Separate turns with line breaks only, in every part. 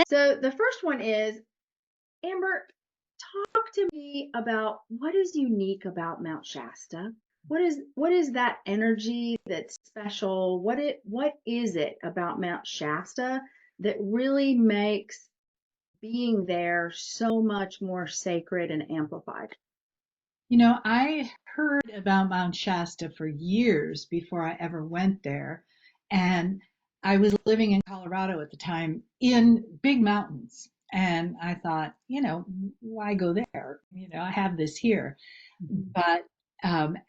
So the first one is, Amber, talk to me about what is unique about Mount Shasta. What is that energy that's special? What is it about Mount Shasta that really makes being there so much more sacred and amplified?
I heard about Mount Shasta for years before I ever went there. And I was living in Colorado at the time in big mountains. And I thought, why go there? I have this here.
Mhm.
But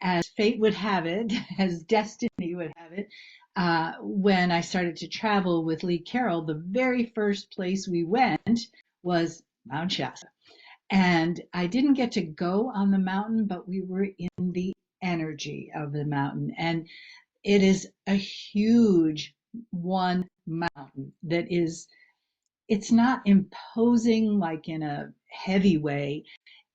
as fate would have it, as destiny would have it, when I started to travel with Lee Carroll, the very first place we went was Mount Shasta. And I didn't get to go on the mountain, but we were in the energy of the mountain. And it is a huge one mountain that it's not imposing like in a heavy way.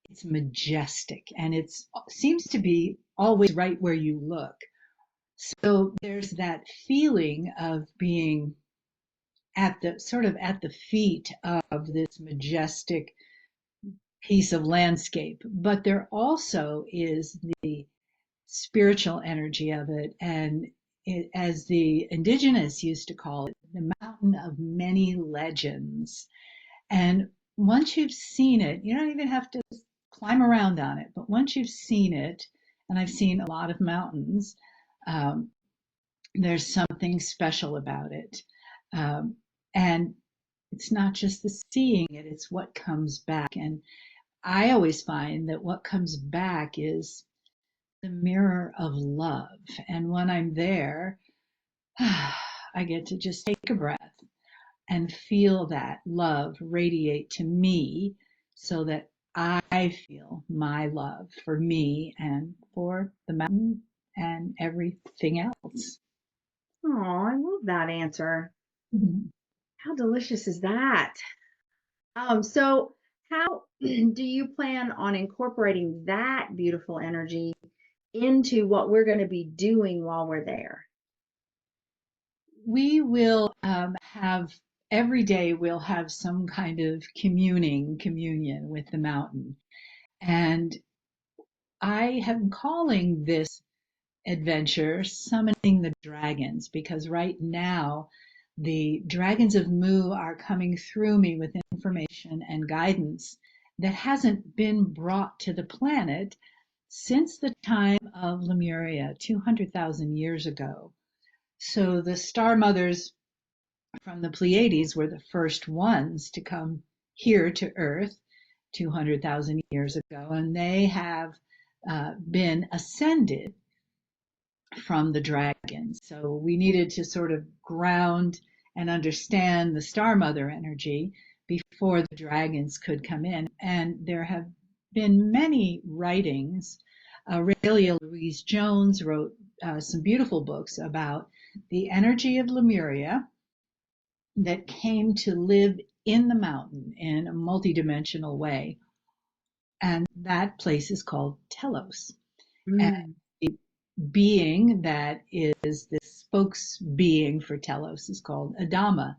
It's majestic and it seems to be always right where you look. So there's that feeling of being at the feet of this majestic piece of landscape, but there also is the spiritual energy of it. And as the indigenous used to call it, the mountain of many legends. And once you've seen it, you don't even have to climb around on it, but once you've seen it, and I've seen a lot of mountains, um, there's something special about it. And it's not just the seeing it, it's what comes back. And I always find that what comes back is the mirror of love. And when I'm there, I get to just take a breath and feel that love radiate to me so that I feel my love for me and for the mountain and everything else.
Oh, I love that answer.
Mhm.
How delicious is that? So how do you plan on incorporating that beautiful energy into what we're going to be doing while we're there?
We will have every day we'll have some kind of communion with the mountain. And I am calling this adventure Summoning the Dragons because right now the dragons of Mu are coming through me with information and guidance that hasn't been brought to the planet since the time of Lemuria 200,000 years ago. So the star mothers from the Pleiades were the first ones to come here to Earth 200,000 years ago, and they have been ascended from the dragons. So we needed to sort of ground and understand the star mother energy before the dragons could come in. And there have been many writings. Aurelia Louise Jones wrote some beautiful books about the energy of Lemuria that came to live in the mountain in a multidimensional way. And that place is called Telos. And
Mm.
the being that is the spokes being for Telos is called Adama.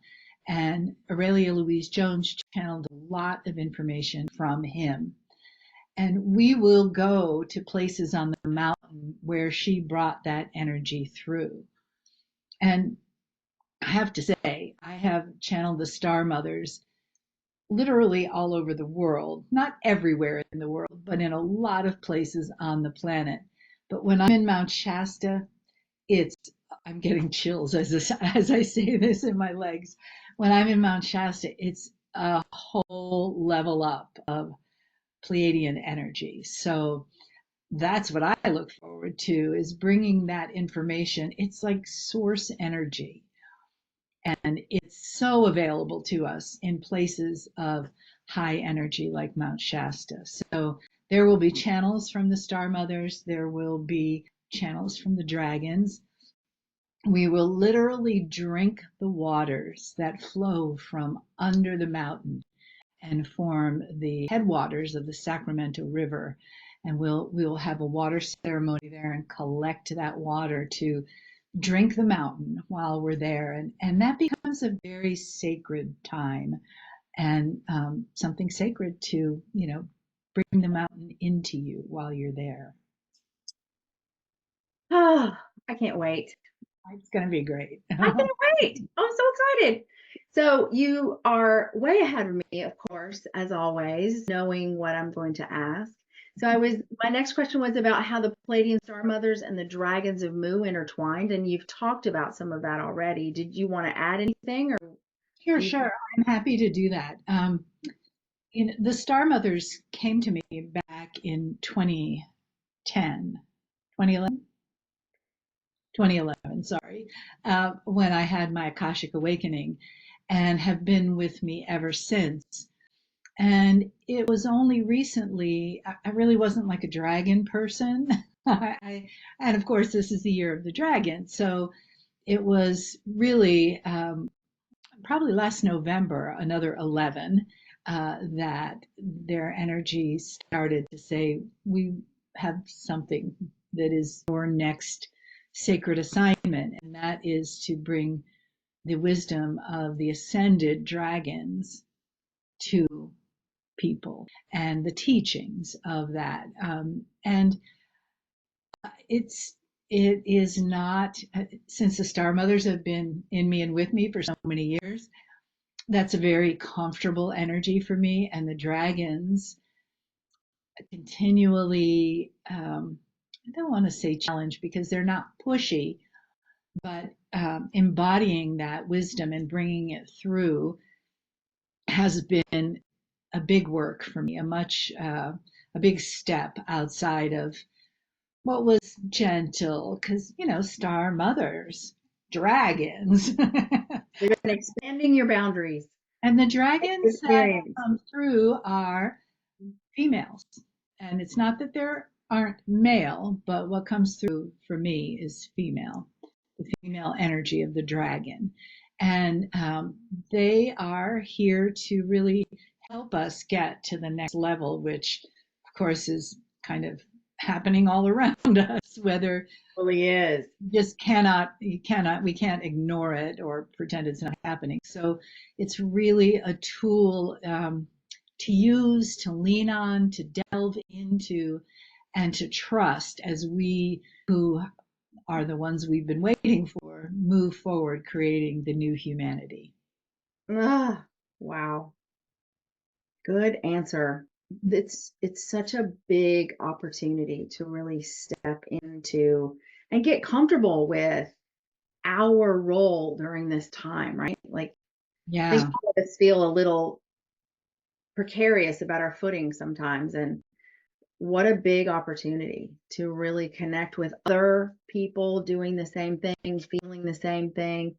And Aurelia Louise Jones channeled a lot of information from him. And we will go to places on the mountain where she brought that energy through. And I have to say, I have channeled the Star Mothers literally all over the world, not everywhere in the world, but in a lot of places on the planet. But when I'm in Mount Shasta, it's I'm getting chills as I say this in my legs. When I'm in Mount Shasta, it's a whole level up of Pleiadian energy. So that's what I look forward to is bringing that information. It's like source energy and it's so available to us in places of high energy like Mount Shasta. So there will be channels from the Star Mothers, there will be channels from the dragons. We will literally drink the waters that flow from under the mountain and form the headwaters of the Sacramento River. And we'll have a water ceremony there and collect that water to drink the mountain while we're there. And that becomes a very sacred time and something sacred to, bring the mountain into you while you're there.
Oh, I can't wait.
It's going to be great.
I can't wait. I'm so excited. So you are way ahead of me, of course, as always, knowing what I'm going to ask. So my next question was about how the Palladian star mothers and the dragons of Mu intertwined, and you've talked about some of that already. Did you want to add anything, or
Sure,
do you?
sure. I'm happy to do that. The Star Mothers came to me back in 2010, 2011, 2011, sorry, when I had my Akashic awakening and have been with me ever since. And it was only recently, I really wasn't like a dragon person. And of course, this is the year of the dragon. So it was really probably last November, another 11, that their energy started to say, we have something that is your next sacred assignment, and that is to bring the wisdom of the ascended dragons to people and the teachings of that. And it is not, since the Star Mothers have been in me and with me for so many years, that's a very comfortable energy for me. And the dragons continually, I don't want to say challenge because they're not pushy, but embodying that wisdom and bringing it through has been a big work for me, a big step outside of what was gentle, because, star mothers, dragons.
You've been expanding your boundaries.
And the dragons that
Experience.
come through are females. And it's not that there aren't male, but what comes through for me is female, the female energy of the dragon. And they are here to really help us get to the next level, which, of course, is kind of happening all around us, whether
Really is.
just we can't ignore it or pretend it's not happening. So it's really a tool to use, to lean on, to delve into, and to trust as we who are the ones we've been waiting for move forward, creating the new humanity.
Ah, wow. Good answer. It's such a big opportunity to really step into and get comfortable with our role during this time, right? Like I think
Yeah.
all of us feel a little precarious about our footing sometimes, and what a big opportunity to really connect with other people doing the same thing, feeling the same thing,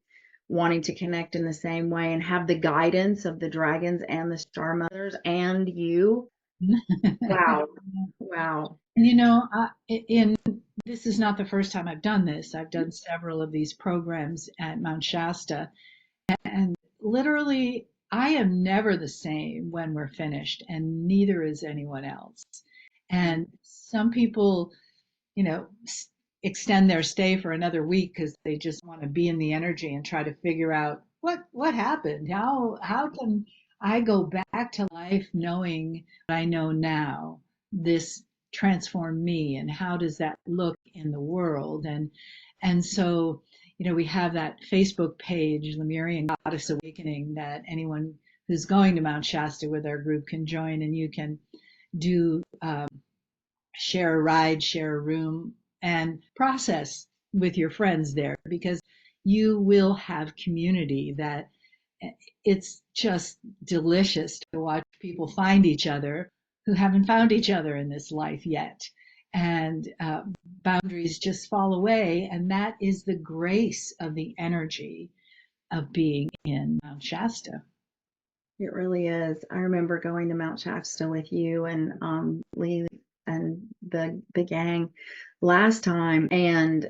wanting to connect in the same way, and have the guidance of the dragons and the star mothers and you. Wow. Wow.
And this is not the first time I've done this. I've done several of these programs at Mount Shasta. And literally, I am never the same when we're finished, and neither is anyone else. And some people, you know, extend their stay for another week because they just want to be in the energy and try to figure out what happened. How can I go back to life knowing what I know now? This transformed me, and how does that look in the world? And so, we have that Facebook page, Lemurian Goddess Awakening, that anyone who's going to Mount Shasta with our group can join, and you can do share a ride, share a room, and process with your friends there, because you will have community that it's just delicious to watch people find each other who haven't found each other in this life yet. And boundaries just fall away. And that is the grace of the energy of being in Mount Shasta.
It really is. I remember going to Mount Shasta with you and Lee and the gang last time, and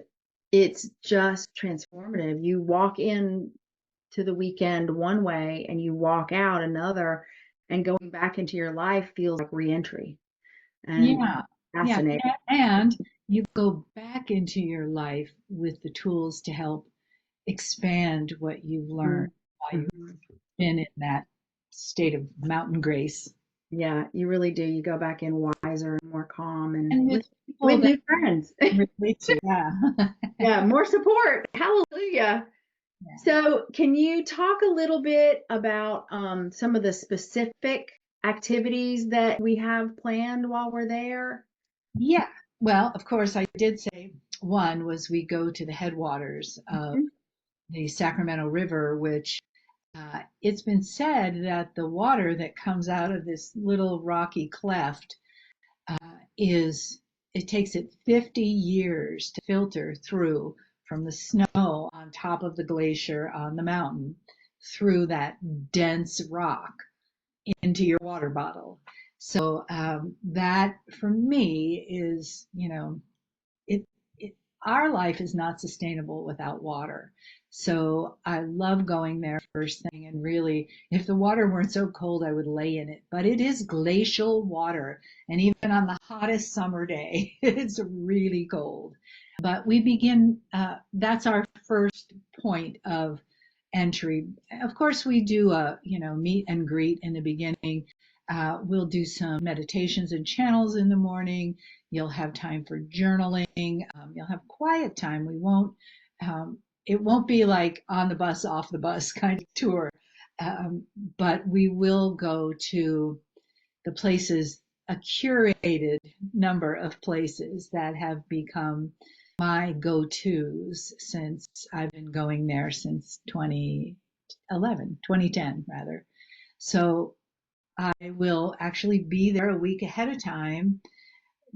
it's just transformative. You walk in to the weekend one way and you walk out another, and going back into your life feels like reentry. And
Yeah. Yeah.
fascinating.
And you go back into your life with the tools to help expand what you've learned while you've
Mhm.
been in that state of mountain grace.
Yeah, you really do. You go back in wiser and more calm and
And
with
with people that
new friends.
relate to, yeah.
Yeah, more support. Hallelujah.
Yeah.
So, can you talk a little bit about some of the specific activities that we have planned while we're there?
Yeah. Well, of course, I did say one was we go to the headwaters of
Mhm.
the Sacramento River, which it's been said that the water that comes out of this little rocky cleft uh, is, it takes it 50 years to filter through from the snow on top of the glacier on the mountain through that dense rock into your water bottle. So that for me is, it, it our life is not sustainable without water. So I love going there first thing, and really, if the water weren't so cold, I would lay in it. But it is glacial water, and even on the hottest summer day, it's really cold. But we begin. That's our first point of entry. Of course, we do a meet and greet in the beginning. We'll do some meditations and channels in the morning. You'll have time for journaling. You'll have quiet time. We won't. It won't be like on the bus, off the bus kind of tour, um, but we will go to the places, a curated number of places that have become my go-tos since I've been going there since 2011, 2010 rather. So I will actually be there a week ahead of time,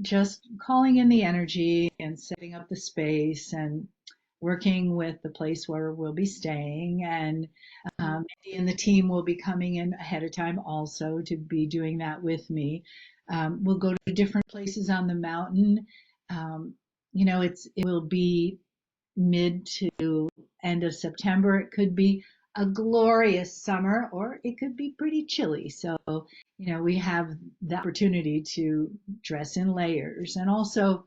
just calling in the energy and setting up the space and working with the place where we'll be staying. And Mindy and the team will be coming in ahead of time also to be doing that with me. We'll go to different places on the mountain. Um, it will be mid to end of September. It could be a glorious summer or it could be pretty chilly. So, we have the opportunity to dress in layers and also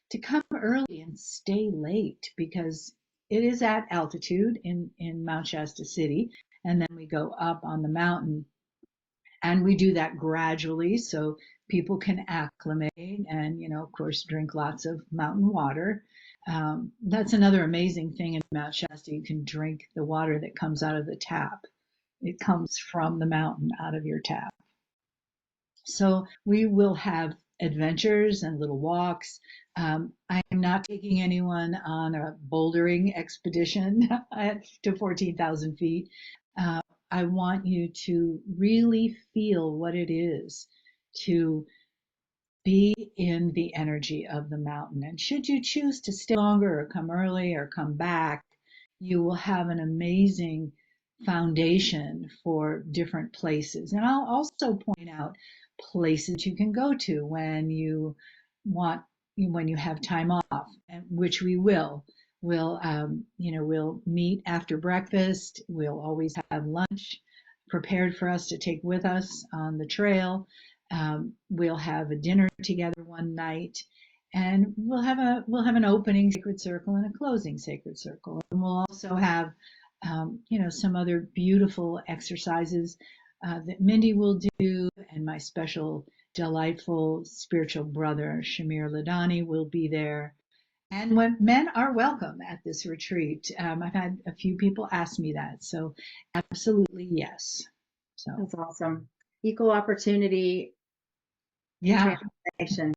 to come early and stay late because it is at altitude in Mount Shasta City. And then we go up on the mountain, and we do that gradually so people can acclimate and, of course, drink lots of mountain water. That's another amazing thing in Mount Shasta. You can drink the water that comes out of the tap. It comes from the mountain out of your tap. So we will have adventures and little walks. I am not taking anyone on a bouldering expedition to 14,000 feet. Uh, I want you to really feel what it is to be in the energy of the mountain. And should you choose to stay longer or come early or come back, you will have an amazing foundation for different places. And I'll also point out places you can go to want, when you have time off, and which we will. We'll meet after breakfast. We'll always have lunch prepared for us to take with us on the trail. We'll have a dinner together one night, and we'll have an opening sacred circle and a closing sacred circle, and we'll also have some other beautiful exercises that Mindy will do, and my special delightful spiritual brother Shamir Ladani will be there. And when men are welcome at this retreat, I've had a few people ask me that, so absolutely yes. So
That's awesome. Equal opportunity
yeah,
transformation.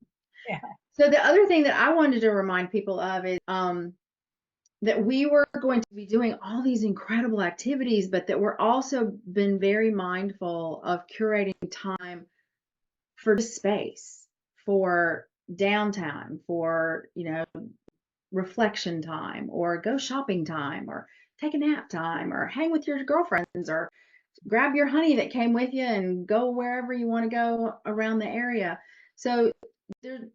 yeah.
So the other thing that I wanted to remind people of is that we were going to be doing all these incredible activities, but that we're also been very mindful of curating time for space, for downtime, for reflection time, or go shopping time, or take a nap time, or hang with your girlfriends, or grab your honey that came with you and go wherever you want to go around the area. So there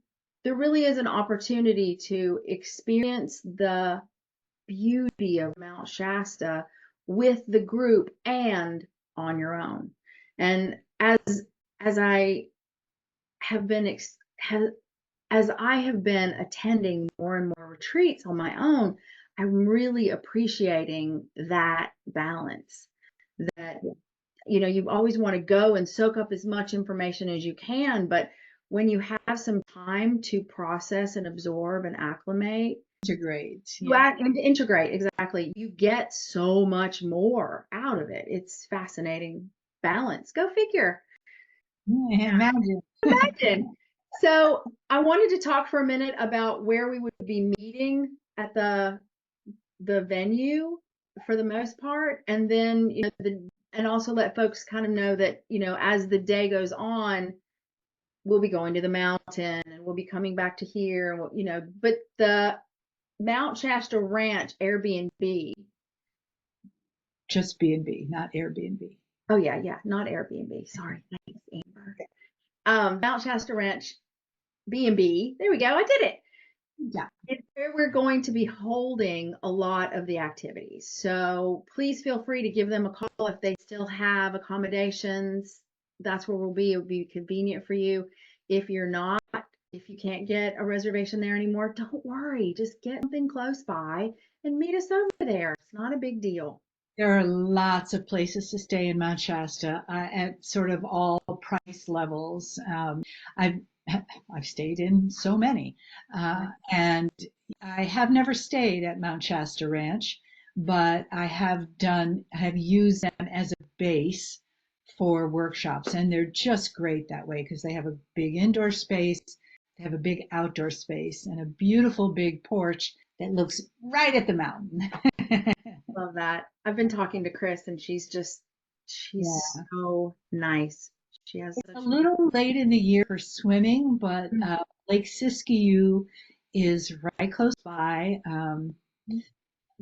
there really is an opportunity to experience the beauty of Mount Shasta with the group and on your own. And as I have been as I have been attending more and more retreats on my own, I'm really appreciating that balance. That, you always want to go and soak up as much information as you can, but when you have some time to process and absorb and acclimate,
Integrate.
you
Yeah.
and integrate, exactly, you get so much more out of it. It's fascinating balance. Go figure.
Imagine.
Imagine. So I wanted to talk for a minute about where we would be meeting at the venue for the most part, and then and also let folks kind of know that as the day goes on, we'll be going to the mountain and we'll be coming back to here, and but the Mount Shasta Ranch Airbnb.
Just B&B, not Airbnb.
Oh yeah, not Airbnb. Sorry, thanks, Amber. Mount Shasta Ranch B&B. There we go. I did it.
Yeah.
It's where we're going to be holding a lot of the activities. So please feel free to give them a call if they still have accommodations. That's where we'll be. It'll be convenient for you. If you're not, if you can't get a reservation there anymore, don't worry. Just get something close by and meet us over there. It's not a big deal.
There are lots of places to stay in Mount Shasta at sort of all price levels. I've I've stayed in so many, and I have never stayed at Mount Shasta Ranch, but I have used them as a base for workshops, and they're just great that way because they have a big indoor space, they have a big outdoor space, and a beautiful big porch that looks right at the mountain.
Love that. I've been talking to Chris, and she's
Yeah.
so nice. She has
It's
such.
a little late in the year for swimming, but Lake Siskiyou is right close by.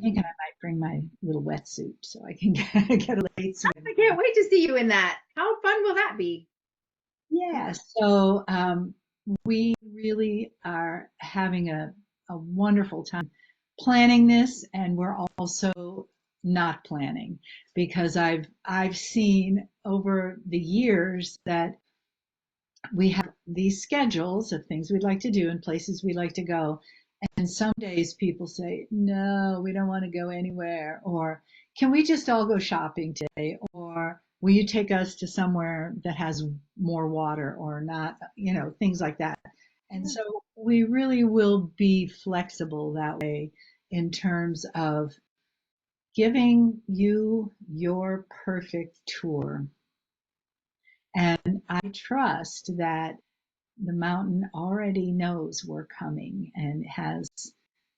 Thinking I might bring my little wetsuit so I can get a late swim.
I can't wait to see you in that. How fun will that be?
Yeah, so we really are having a wonderful time planning this, and we're also not planning because I've seen over the years that we have these schedules of things we'd like to do and places we'd like to go. And some days people say, no, we don't want to go anywhere. Or can we just all go shopping today? Or will you take us to somewhere that has more water or not? Things like that. And so we really will be flexible that way in terms of giving you your perfect tour. And I trust that the mountain already knows we're coming and has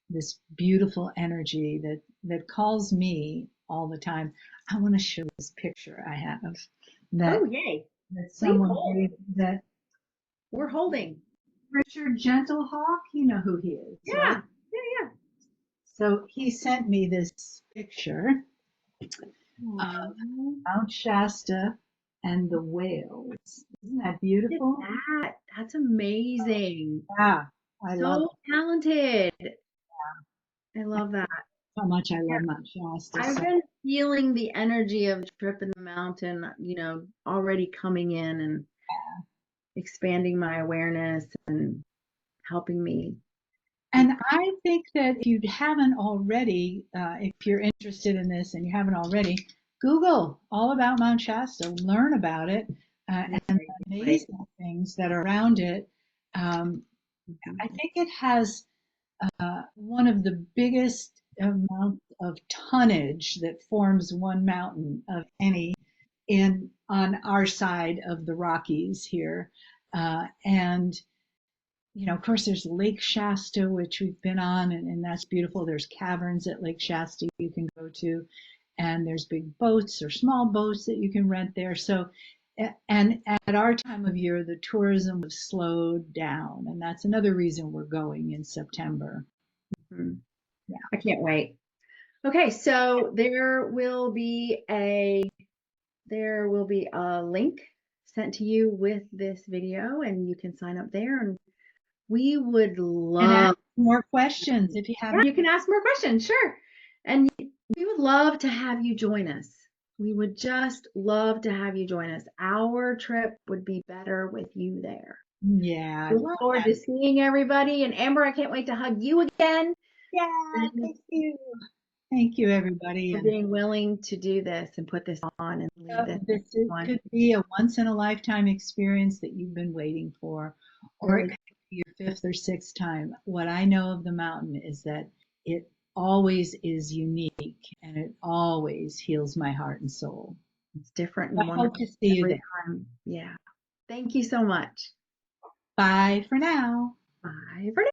this beautiful energy that calls me all the time. I want to show this picture I have that
Oh, yay.
that
Please
someone
hold.
gave, that
We're holding.
Richard Gentlehawk, you know who he is, right?
Yeah. Yeah.
So he sent me this picture
Aw.
of Mount Shasta and the whales. Isn't that
Look
beautiful?
at that. That's amazing.
Yeah, I love
So talented. I love that.
how much I
Yeah.
love Mount Shasta.
I've
So
been feeling the energy of the trip in the mountain, already coming in and expanding my awareness and helping me.
And I think that if you haven't already, if you're interested in this and you haven't already, Google all about Mount Shasta, learn about it, and the
Right.
amazing things that are around it. Um, I think it has one of the biggest amount of tonnage that forms one mountain of any in on our side of the Rockies here, and of course, there's Lake Shasta, which we've been on, and that's beautiful. There's caverns at Lake Shasta you can go to, and there's big boats or small boats that you can rent there. So, and at our time of year, the tourism has slowed down, and that's another reason we're going in September.
Mhm.
Yeah.
I can't wait. Okay, so there will be a link sent to you with this video, and you can sign up there, and we would
And ask
love.
more questions if you
Yeah,
haven't.
you can ask more questions, sure. And we would love to have you join us. We would just love to have you join us. Our trip would be better with you there.
Yeah, I
Look
love
forward
that.
to seeing everybody. And Amber, I can't wait to hug you again.
Yeah,
Thank
thank you. Thank you, everybody.
you for
And
being willing to do this and put this on and leave this one.
could be a once in a lifetime experience that you've been waiting for, or it
Really,
could be your fifth or sixth time. What I know of the mountain is that it always is unique and it always heals my heart and soul.
it's different
I
and
hope
wonderful
to see you
every
there.
time. Yeah. Thank you so much.
Bye for now.
Bye for now.